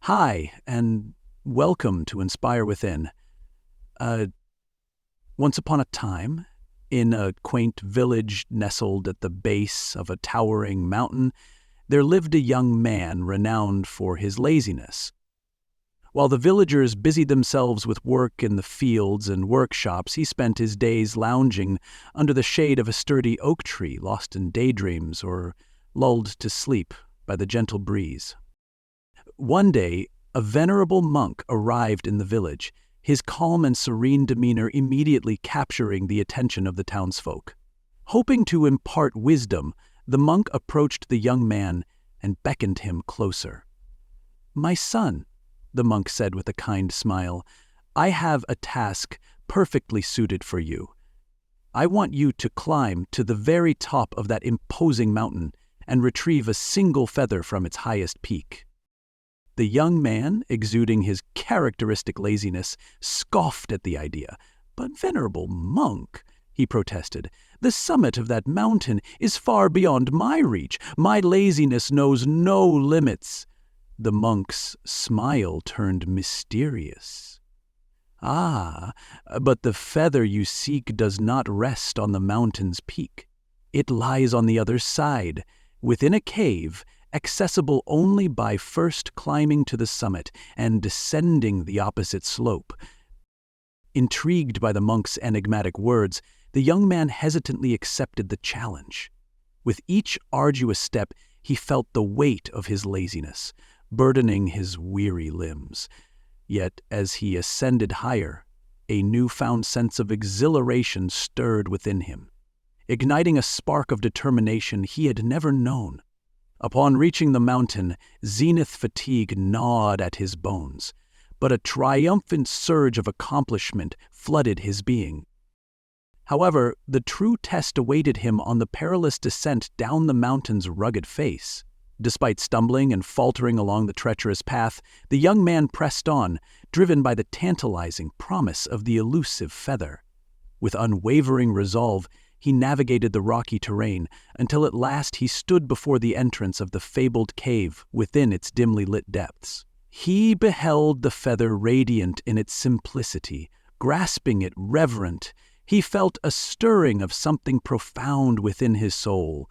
Hi, and welcome to Inspire Within. Uh, Once upon a time, in a quaint village nestled at the base of a towering mountain, there lived a young man renowned for his laziness. While the villagers busied themselves with work in the fields and workshops, he spent his days lounging under the shade of a sturdy oak tree, lost in daydreams or lulled to sleep by the gentle breeze. One day, a venerable monk arrived in the village, his calm and serene demeanor immediately capturing the attention of the townsfolk. Hoping to impart wisdom, the monk approached the young man and beckoned him closer. "My son," the monk said with a kind smile, "I have a task perfectly suited for you. I want you to climb to the very top of that imposing mountain and retrieve a single feather from its highest peak." The young man, exuding his characteristic laziness, scoffed at the idea. "But, venerable monk," he protested, "the summit of that mountain is far beyond my reach. My laziness knows no limits." The monk's smile turned mysterious. "Ah, but the feather you seek does not rest on the mountain's peak. It lies on the other side, within a cave, accessible only by first climbing to the summit and descending the opposite slope." Intrigued by the monk's enigmatic words, the young man hesitantly accepted the challenge. With each arduous step, he felt the weight of his laziness, burdening his weary limbs. Yet, as he ascended higher, a newfound sense of exhilaration stirred within him, igniting a spark of determination he had never known. Upon reaching the mountain, zenith fatigue gnawed at his bones, but a triumphant surge of accomplishment flooded his being. However, the true test awaited him on the perilous descent down the mountain's rugged face. Despite stumbling and faltering along the treacherous path, the young man pressed on, driven by the tantalizing promise of the elusive feather. With unwavering resolve, he navigated the rocky terrain until at last he stood before the entrance of the fabled cave within its dimly lit depths. He beheld the feather radiant in its simplicity. Grasping it reverent, he felt a stirring of something profound within his soul.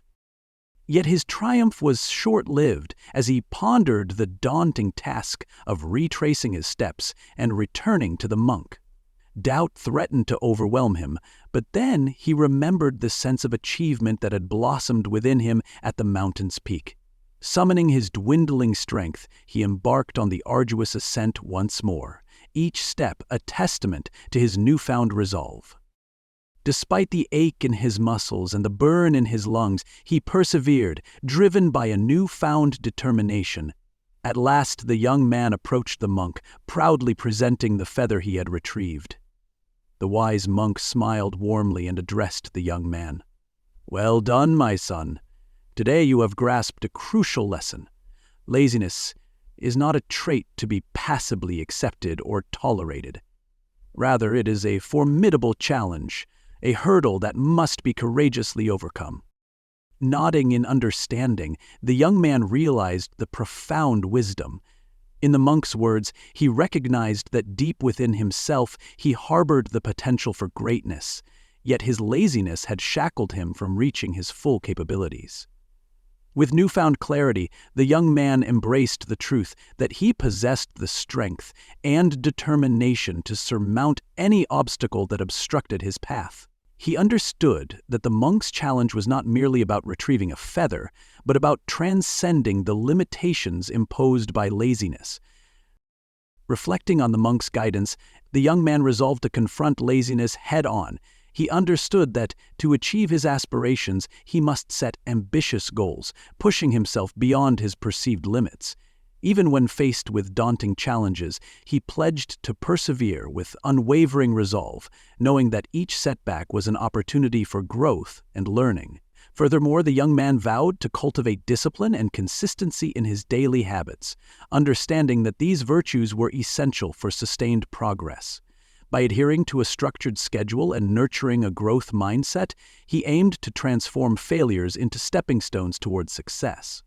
Yet his triumph was short-lived as he pondered the daunting task of retracing his steps and returning to the monk. Doubt threatened to overwhelm him, but then he remembered the sense of achievement that had blossomed within him at the mountain's peak. Summoning his dwindling strength, he embarked on the arduous ascent once more, each step a testament to his newfound resolve. Despite the ache in his muscles and the burn in his lungs, he persevered, driven by a newfound determination. At last the young man approached the monk, proudly presenting the feather he had retrieved. The wise monk smiled warmly and addressed the young man. "Well done, my son. Today you have grasped a crucial lesson. Laziness is not a trait to be passively accepted or tolerated. Rather, it is a formidable challenge, a hurdle that must be courageously overcome." Nodding in understanding, the young man realized the profound wisdom. In the monk's words, he recognized that deep within himself he harbored the potential for greatness, yet his laziness had shackled him from reaching his full capabilities. With newfound clarity, the young man embraced the truth that he possessed the strength and determination to surmount any obstacle that obstructed his path. He understood that the monk's challenge was not merely about retrieving a feather, but about transcending the limitations imposed by laziness. Reflecting on the monk's guidance, the young man resolved to confront laziness head-on. He understood that, to achieve his aspirations, he must set ambitious goals, pushing himself beyond his perceived limits. Even when faced with daunting challenges, he pledged to persevere with unwavering resolve, knowing that each setback was an opportunity for growth and learning. Furthermore, the young man vowed to cultivate discipline and consistency in his daily habits, understanding that these virtues were essential for sustained progress. By adhering to a structured schedule and nurturing a growth mindset, he aimed to transform failures into stepping stones towards success.